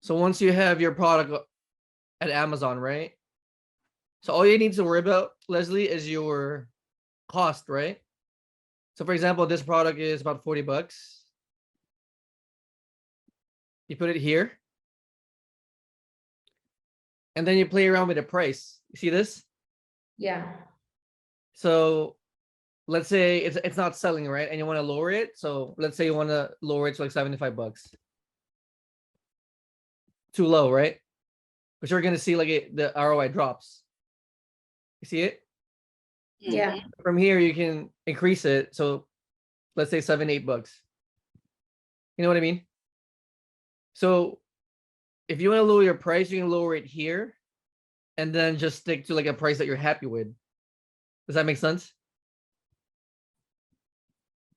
So once you have your product at Amazon, right? So all you need to worry about, Leslie, is your cost, right? So for example, this product is about 40 bucks. You put it here. And then you play around with the price. You see this? Yeah. So let's say it's not selling, right? And you want to lower it. So let's say you want to lower it to like 75 bucks. Too low, right? But you're gonna see like the ROI drops. You see it? Yeah. From here you can increase it. So let's say 7-8 bucks. You know what I mean? So if you want to lower your price, you can lower it here and then just stick to like a price that you're happy with. Does that make sense?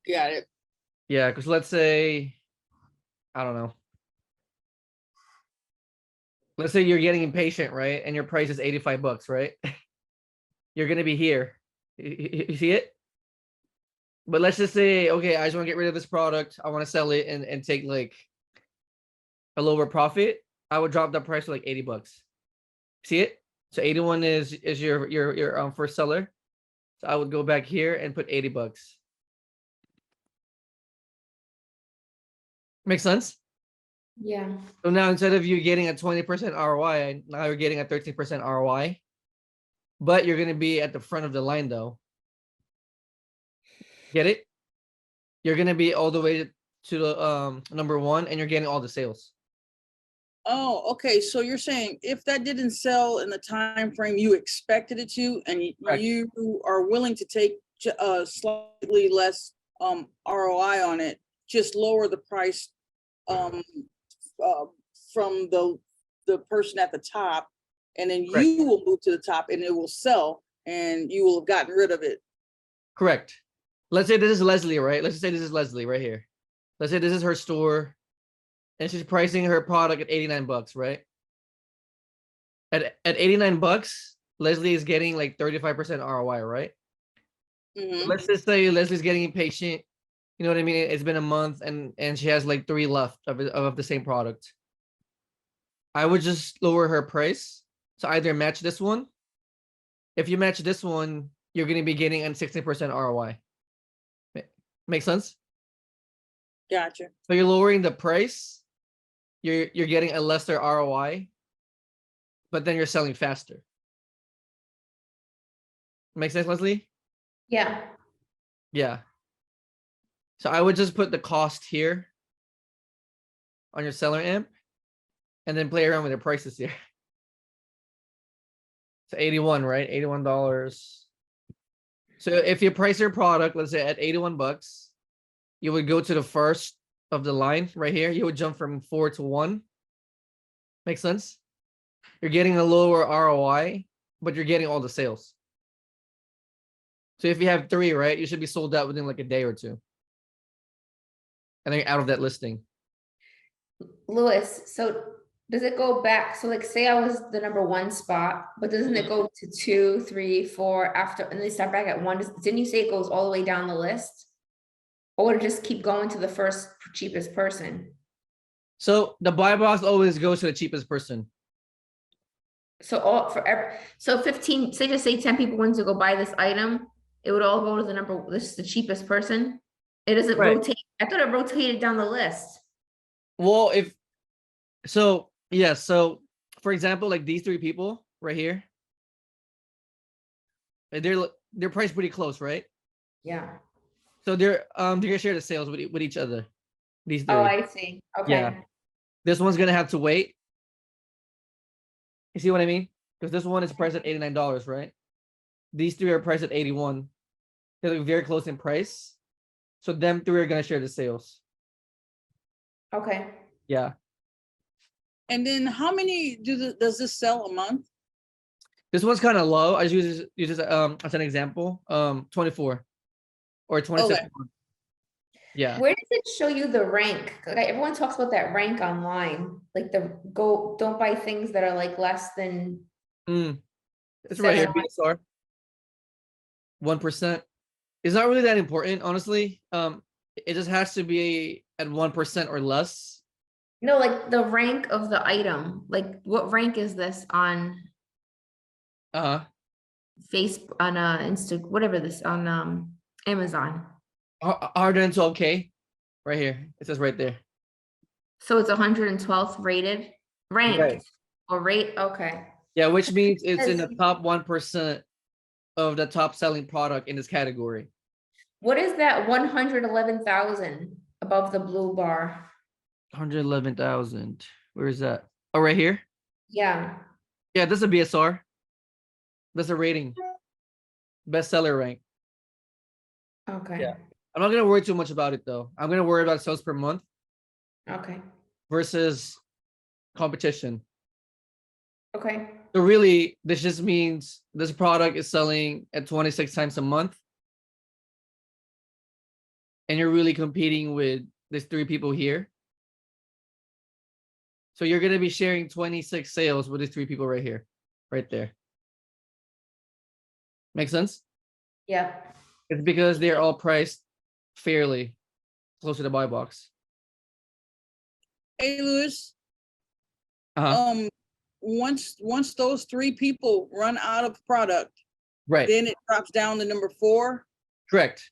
Got it. Yeah, because let's say, I don't know. Let's say you're getting impatient, right? And your price is 85 bucks, right? You're gonna be here. You see it? But let's just say, okay, I just want to get rid of this product. I want to sell it and take like a lower profit. I would drop that price to like 80 bucks. See it? So 81 is your first seller. So I would go back here and put 80 bucks. Make sense? Yeah. So now instead of you getting a 20% ROI, now you're getting a 13% ROI. But you're gonna be at the front of the line though. Get it? You're gonna be all the way to the number one and you're getting all the sales. Oh, okay. So you're saying if that didn't sell in the time frame you expected it to, and Correct. you are willing to take slightly less ROI on it, just lower the price from the person at the top, and then Correct. you will move to the top and it will sell and you will have gotten rid of it. Correct. Let's say this is Leslie, right? Let's just say this is Leslie right here. Let's say this is her store and she's pricing her product at 89 bucks, right? At 89 bucks, Leslie is getting like 35% ROI, right? Let's just say Leslie's getting impatient. You know what I mean? It's been a month and she has like 3 left of the same product. I would just lower her price. So either match this one. If you match this one, you're going to be getting a 16% ROI. Make sense? Gotcha. So you're lowering the price. You're getting a lesser ROI, but then you're selling faster. Make sense, Leslie? Yeah. Yeah. So I would just put the cost here on your seller amp and then play around with the prices here. So 81, right? $81. So if you price your product, let's say at 81 bucks, you would go to the first of the line right here. You would jump from 4 to 1. Make sense? You're getting a lower ROI, but you're getting all the sales. So if you have 3, right, you should be sold out within like a day or 2. And then you're out of that listing. Louis, so does it go back? So like say I was the number 1 spot, but doesn't it go to 2, 3, 4 after, and they start back at 1? Didn't you say it goes all the way down the list? Or would it just keep going to the first cheapest person? So the buy box always goes to the cheapest person. So all so 15, say just say 10 people went to go buy this item, it would all go to the cheapest person. It doesn't rotate. I thought it rotated down the list. Well, so for example, like these 3 people right here, they're priced pretty close, right? Yeah. So they're gonna share the sales with each other. These 3. Oh, I see. Okay. Yeah. This one's gonna have to wait. You see what I mean? Because this one is priced at $89, right? These 3 are priced at 81. They're like very close in price. So them 3 are gonna share the sales. Okay. Yeah. And then how many does this sell a month? This one's kind of low. I just use this as an example. 24 or 27. Okay. Yeah. Where does it show you the rank? Like everyone talks about that rank online, like don't buy things that are like less than. It's right here. BSR 1%. It's not really that important, honestly. It just has to be at 1% or less No, like the rank of the item. Like what rank is this on Uh-huh. Facebook, on Insta, whatever this on Amazon? Harder than 12K. Right here. It says right there. So it's 112th rated, Right. ranked or rate, okay. Yeah, which means it's in the Yes. top 1% of the top selling product in this category. What is that 111,000 above the blue bar? 111,000. Where is that? Oh, right here. Yeah, Yeah, this is a BSR. That's a rating. Bestseller rank. okay, Yeah. I'm not gonna worry too much about it though. I'm gonna worry about sales per month okay, versus competition. okay. So really, this just means this product is selling at 26 times a month. And you're really competing with these 3 people here. So you're gonna be sharing 26 sales with these 3 people right here, right there. Make sense? Yeah, It's because they're all priced fairly close to the buy box. Hey, Lewis, Uh-huh. once those 3 people run out of product, Right. then it drops down to number 4. Correct.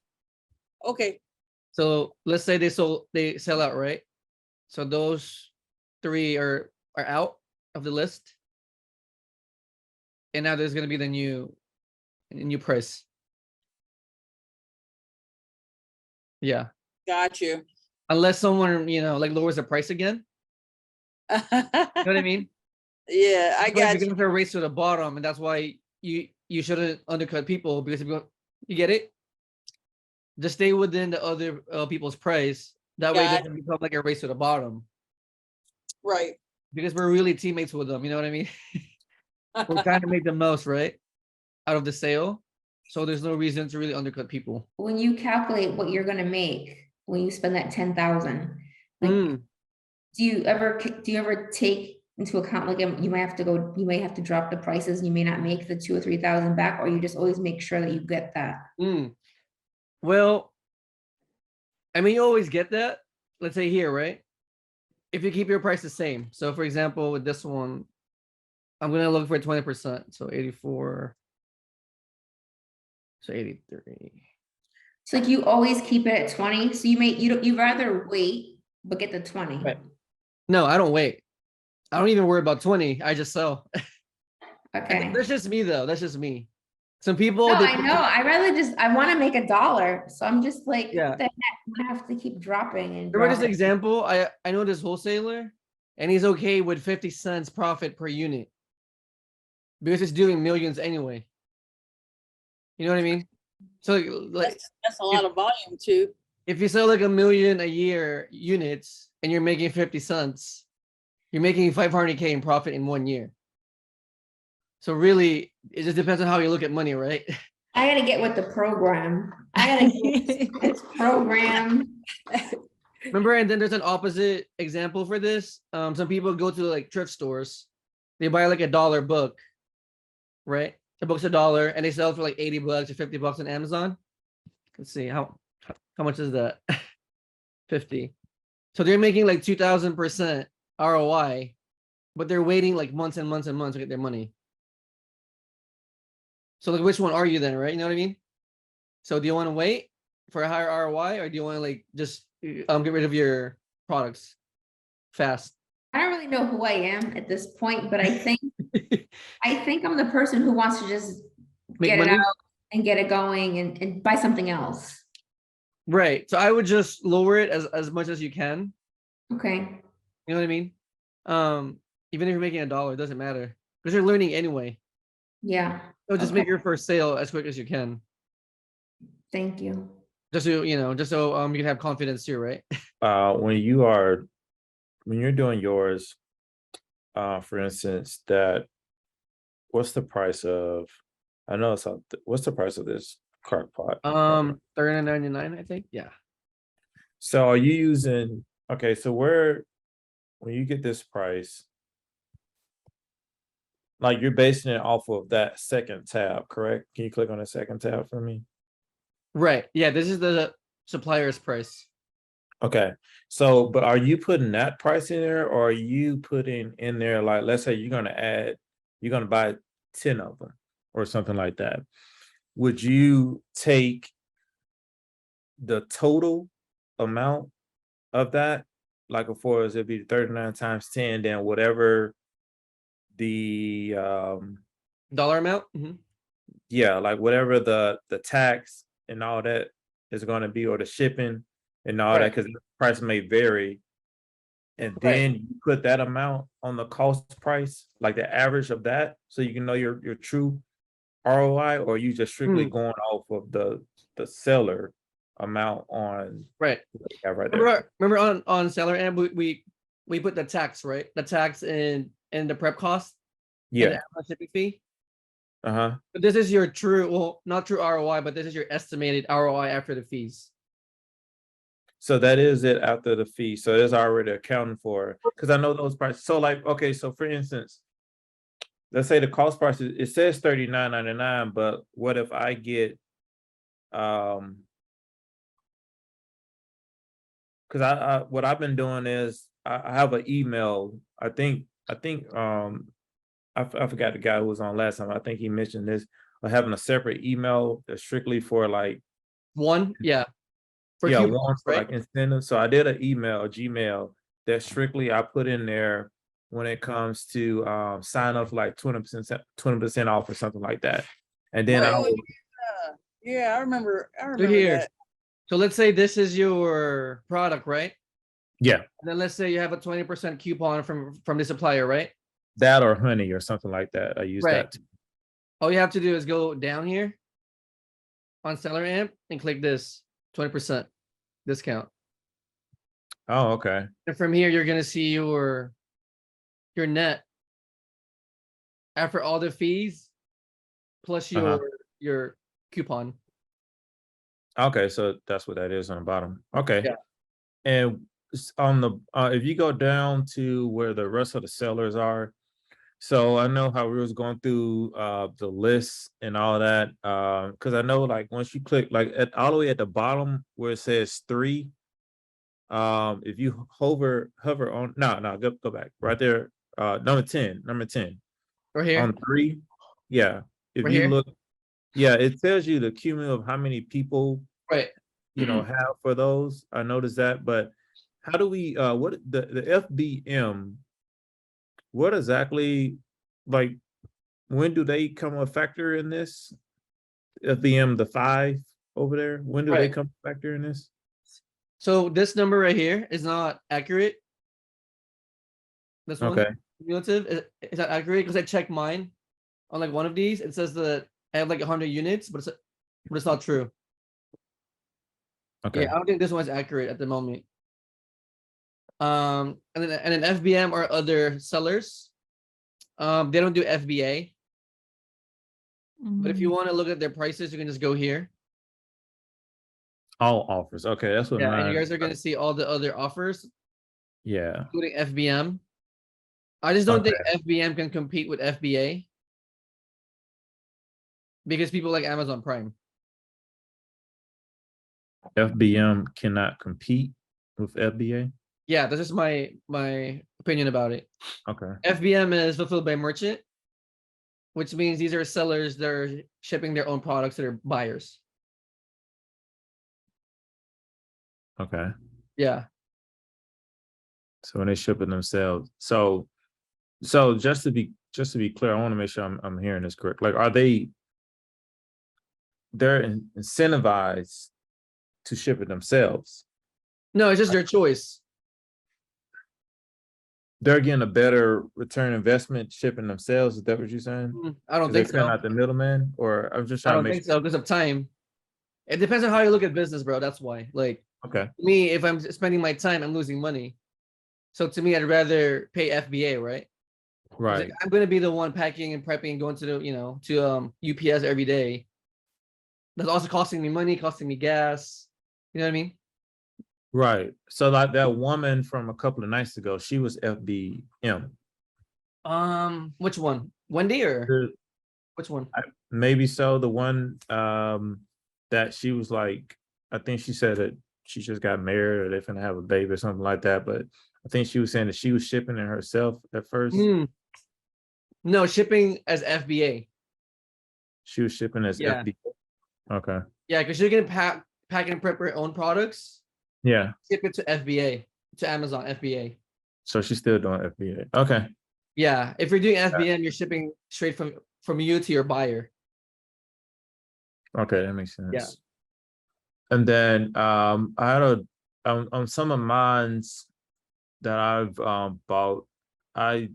Okay, So let's say they sell out, right? So those 3 are out of the list. And now there's gonna be the new price. Yeah. got you. Unless someone, like lowers the price again. You know what I mean? Yeah, I Like, got you're you. gonna have to race to the bottom, and that's why you shouldn't undercut people, because if you get it, just stay within the other people's price. That way it Got doesn't become like a race to the bottom, right. because we're really teammates with them. You know what I mean? We're trying to make the most, right, out of the sale. So there's no reason to really undercut people. when you calculate what you're gonna make, when you spend that 10,000, like, Mm, do you ever take into account, like, you may have to drop the prices, and you may not make the 2 or 3,000 back, or you just always make sure that you get that? mm. Well, I mean, you always get that. Let's say here, right? If you keep your price the same. So for example, with this one, I'm gonna look for 20%. So 84. So 83. So like you always keep it at 20, so you rather wait, but get the 20. Right. No, I don't wait. I don't even worry about 20. I just sell. Okay. That's just me though. That's just me. Some people, No, they I know, I want to make $1, so I'm just like, Yeah. what the heck? I have to keep dropping and remember this dropping. example. I know this wholesaler, and he's okay with 50 cents profit per unit because it's doing millions anyway. You know what I mean? So like That's a lot of volume too. if you sell like 1 million a year units and you're making 50 cents, you're making 500K in profit in 1 year. So really, it just depends on how you look at money, right? I gotta get with the program. I gotta get with this program. Remember, and then there's an opposite example for this. Some people go to like thrift stores, they buy like $1 book, right? The book's $1, and they sell it for like $80 or $50 on Amazon. Let's see how much is that? 50. So they're making like 2,000% ROI, but they're waiting like months and months and months to get their money. So like, which one are you then, right? You know what I mean? So do you want to wait for a higher ROI, or do you want to like just get rid of your products fast? I don't really know who I am at this point, but I think I'm the person who wants to just Make get it money? out and get it going and buy something else. Right. So I would just lower it as much as you can. Okay, You know what I mean? Even if you're making $1, it doesn't matter because you're learning anyway. yeah, So just okay, make your first sale as quick as you can. thank you. Just so you can have confidence too, right? When you're doing yours, for instance, what's the price of? I know it's what's the price of this crock pot? $39.99, I think. Yeah. So are you using? Okay, so when you get this price, like you're basing it off of that second tab, correct? Can you click on the second tab for me? Right. Yeah. This is the supplier's price. Okay, so but are you putting that price in there, or are you putting in there like, let's say you're gonna buy 10 of them or something like that? Would you take the total amount of that? Like for us, it'd be 39 times 10, then whatever the Dollar amount? Mhm. yeah, like whatever the tax and all that is gonna be, or the shipping and all that, Right. because the price may vary. And Right. then you put that amount on the cost price, like the average of that, so you can know your true ROI, or you just strictly Mm, going off of the seller amount on right. what you have right there. Remember on seller amp we put the tax, right? The tax and the prep cost and the Yeah. Amazon shipping fee. Uh-huh. But this is your true, well, not true ROI, but this is your estimated ROI after the fees. So that is it after the fee. So it's already accounted for. Because I know those prices. So like, okay, so for instance, let's say the cost price it says $39.99, but what if I get because I what I've been doing is I have an email. I forgot the guy who was on last time. I think he mentioned this, having a separate email that's strictly for like One, yeah, for yeah, coupons, one for right? like incentives. So I did an email, a Gmail that strictly I put in there when it comes to sign up for like 20% off or something like that. And then Right. I Oh, will yeah, I remember So here, that. so let's say this is your product, right? yeah, And then let's say you have a 20% coupon from the supplier, right? that or honey or something like that. I use Right. that too. All you have to do is go down here on seller amp and click this 20% discount. Oh, okay. And from here, you're gonna see your net after all the fees plus Uh-huh. your coupon. Okay, so that's what that is on the bottom. Okay. Yeah. And on the if you go down to where the rest of the sellers are, so I know how we was going through the lists and all that. Because I know like once you click like all the way at the bottom where it says 3, if you hover on go back right there, number 10 Right here, on 3. Yeah. If right you here, look, yeah, it tells you the cumulative of how many people right. have for those. I noticed that, but how do we what the FBM, what exactly, like, when do they come a factor in this? FBM, the 5 over there, when do they Right. come a factor in this? So this number right here is not accurate. This one, Okay. cumulative, is not accurate because I checked mine on like one of these. It says that I have like 100 units, but it's not true. Okay. Yeah, I don't think this one's accurate at the moment. And then FBM or other sellers, they don't do FBA. But if you want to look at their prices, you can just go here. All offers. Okay, that's what Yeah, and you mine. guys are gonna see all the other offers, Yeah. including FBM. I just don't think Okay. FBM can compete with FBA because people like Amazon Prime. FBM cannot compete with FBA. Yeah, that's just my opinion about it. Okay. FBM is fulfilled by merchant, which means these are sellers that are shipping their own products to their buyers. Okay. Yeah. So when they ship it themselves. So just to be clear, I want to make sure I'm hearing this correct. Like, are they're incentivized to ship it themselves? No, it's just their choice. They're getting a better return investment shipping themselves. Is that what you're saying? I don't They think cut so. out the middleman, or I'm just I trying to don't make think sure. so because of time. It depends on how you look at business, bro. That's why. Like Okay. me, if I'm spending my time, I'm losing money. So to me, I'd rather pay FBA, right? Right. I'm gonna be the one packing and prepping and going to the to UPS every day. That's also costing me money, costing me gas. You know what I mean? Right. So like that woman from a couple of nights ago, she was FBM. Which one? Wendy or The- which one? Maybe so. The one that she was like, I think she said it she just got married or they're gonna have a baby or something like that. But I think she was saying that she was shipping it herself at first. No, shipping as FBA. She was shipping as Yeah. FBA. Okay. Yeah, because she can pack and prep her own products, Yeah. ship it to FBA, to Amazon FBA. So she's still doing FBA. Okay. Yeah, if you're doing FBM, you're shipping straight from you to your buyer. Okay, that makes sense. Yeah. And then I had on some of mine's that I've bought, on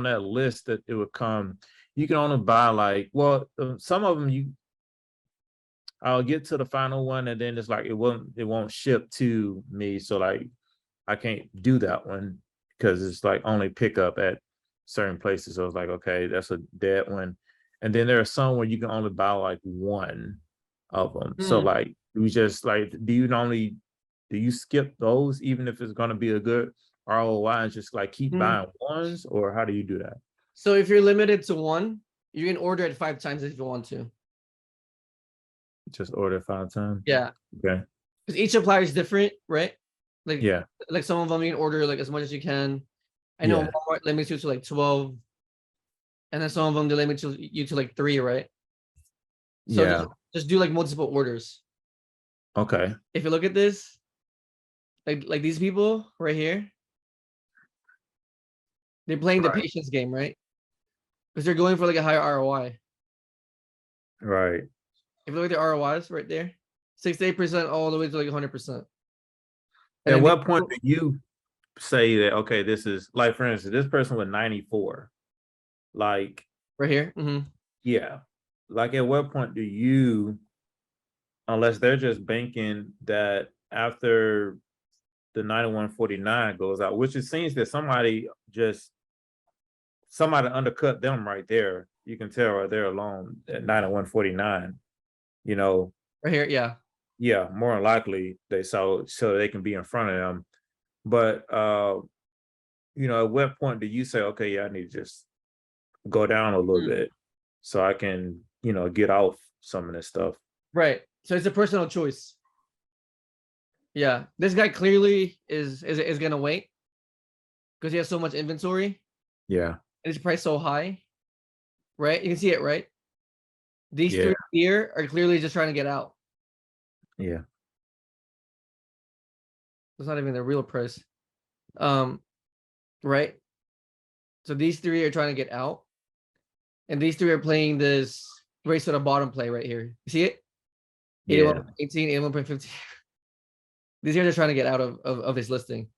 that list that it would come, you can only buy like, well, some of them I'll get to the final one and then it's like it won't ship to me, so like I can't do that one because it's like only pick up at certain places. So it's like, okay, that's a dead one. And then there are some where you can only buy like one of them. So like we just like, do you skip those even if it's gonna be a good ROI and just like keep buying ones, or how do you do that? So if you're limited to one, you can order it 5 times if you want to. Just order 5 times? Yeah. Okay. Because each supplier is different, right? Like, Yeah. like some of them you can order like as much as you can. I know Yeah. Walmart limits you to like 12, and then some of them they limit you to like 3, right? So Yeah. just do like multiple orders. Okay. If you look at this, like these people right here, they're playing the patience game, right? Because they're going for like a higher ROI. Right. If you look at the ROIs right there, 68% all the way to like 100%. At what point do you say that, okay, this is like, for instance, this person with 94, like right here? yeah, like at what point do you, unless they're just banking that after the 91.49 goes out, which it seems that somebody undercut them right there. You can tell right there alone at 91.49, you know. Right here, yeah. Yeah, more than likely they so they can be in front of them. But you know, at what point do you say, okay, yeah, I need to just go down a little bit so I can, you know, get off some of this stuff? Right. So it's a personal choice. Yeah, this guy clearly is gonna wait because he has so much inventory. Yeah. And his price so high, right? You can see it, right? These Yeah. 3 here are clearly just trying to get out. Yeah. It's not even the real price. Right? So these 3 are trying to get out. And these 3 are playing this race to the bottom play right here. You see it? Yeah. 81.18, 81.15. These guys are trying to get out of his listing.